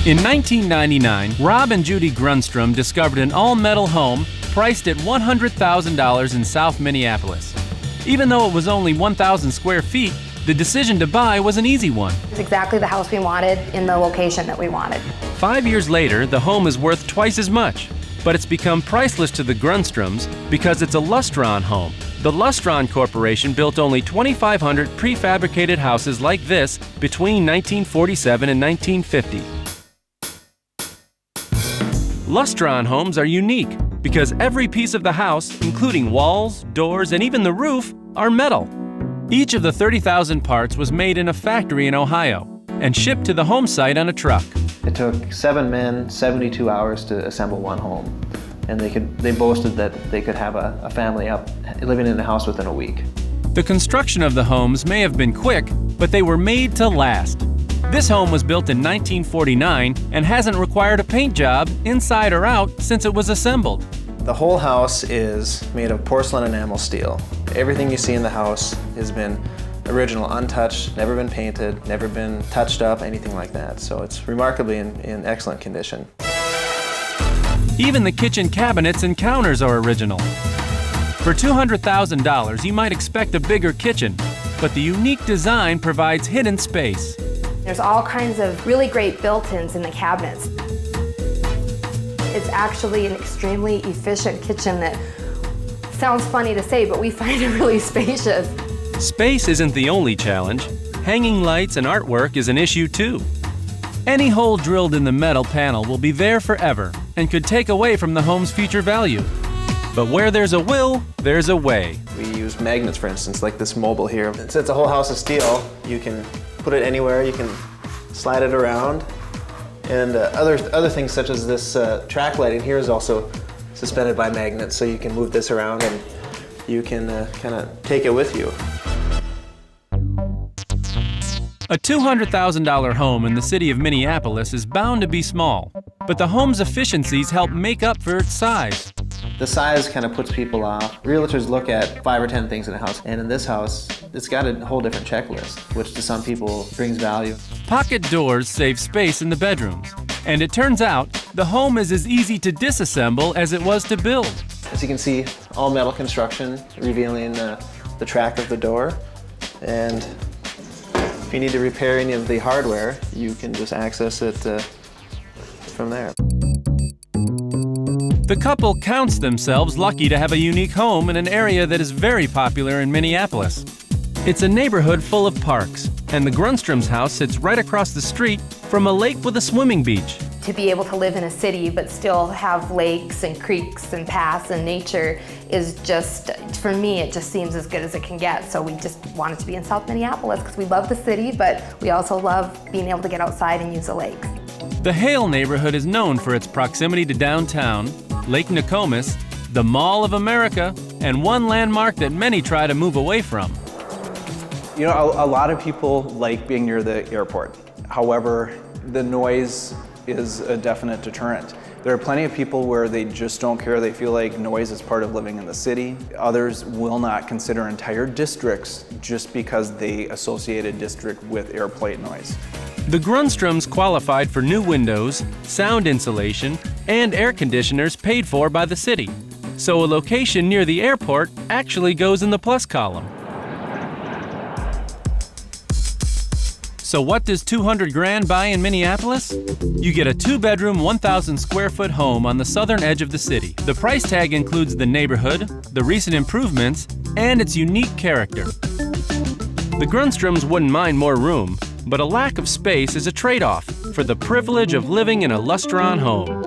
In 1999, Rob and Judy Grunstrom discovered an all-metal home priced at $100,000 in South Minneapolis. Even though it was only 1,000 square feet, the decision to buy was an easy one. It's exactly the house we wanted in the location that we wanted. 5 years later, the home is worth twice as much, but it's become priceless to the Grunstroms because it's a Lustron home. The Lustron Corporation built only 2,500 prefabricated houses like this between 1947 and 1950. Lustron homes are unique because every piece of the house, including walls, doors, and even the roof, are metal. Each of the 30,000 parts was made in a factory in Ohio and shipped to the home site on a truck. It took 7 men 72 hours to assemble one home, and they boasted that they could have a family up living in the house within a week. The construction of the homes may have been quick, but they were made to last. This home was built in 1949 and hasn't required a paint job, inside or out, since it was assembled. The whole house is made of porcelain enamel steel. Everything you see in the house has been original, untouched, never been painted, never been touched up, anything like that. So it's remarkably in excellent condition. Even the kitchen cabinets and counters are original. For $200,000, you might expect a bigger kitchen, but the unique design provides hidden space. There's all kinds of really great built-ins in the cabinets. It's actually an extremely efficient kitchen that sounds funny to say, but we find it really spacious. Space isn't the only challenge. Hanging lights and artwork is an issue too. Any hole drilled in the metal panel will be there forever and could take away from the home's future value. But where there's a will, there's a way. We use magnets, for instance, like this mobile here. Since it's a whole house of steel, you can put it anywhere, you can slide it around. And other things such as this track lighting here is also suspended by magnets, so you can move this around and you can kind of take it with you. A $200,000 home in the city of Minneapolis is bound to be small, but the home's efficiencies help make up for its size. The size kind of puts people off. Realtors look at 5 or 10 things in a house, and in this house, it's got a whole different checklist, which to some people brings value. Pocket doors save space in the bedrooms, and it turns out the home is as easy to disassemble as it was to build. As you can see, all metal construction, revealing the track of the door, and if you need to repair any of the hardware, you can just access it from there. The couple counts themselves lucky to have a unique home in an area that is very popular in Minneapolis. It's a neighborhood full of parks, and the Grunstroms' house sits right across the street from a lake with a swimming beach. To be able to live in a city but still have lakes and creeks and paths and nature is just, for me, it just seems as good as it can get. So we just wanted to be in South Minneapolis because we love the city, but we also love being able to get outside and use the lakes. The Hale neighborhood is known for its proximity to downtown, Lake Nokomis, the Mall of America, and one landmark that many try to move away from. You know, a lot of people like being near the airport. However, the noise is a definite deterrent. There are plenty of people where they just don't care. They feel like noise is part of living in the city. Others will not consider entire districts just because they associate a district with air plate noise. The Grunstroms qualified for new windows, sound insulation, and air conditioners paid for by the city. So a location near the airport actually goes in the plus column. So what does 200 grand buy in Minneapolis? You get a 2-bedroom, 1,000 square foot home on the southern edge of the city. The price tag includes the neighborhood, the recent improvements, and its unique character. The Grunstroms wouldn't mind more room, but a lack of space is a trade-off for the privilege of living in a Lustron home.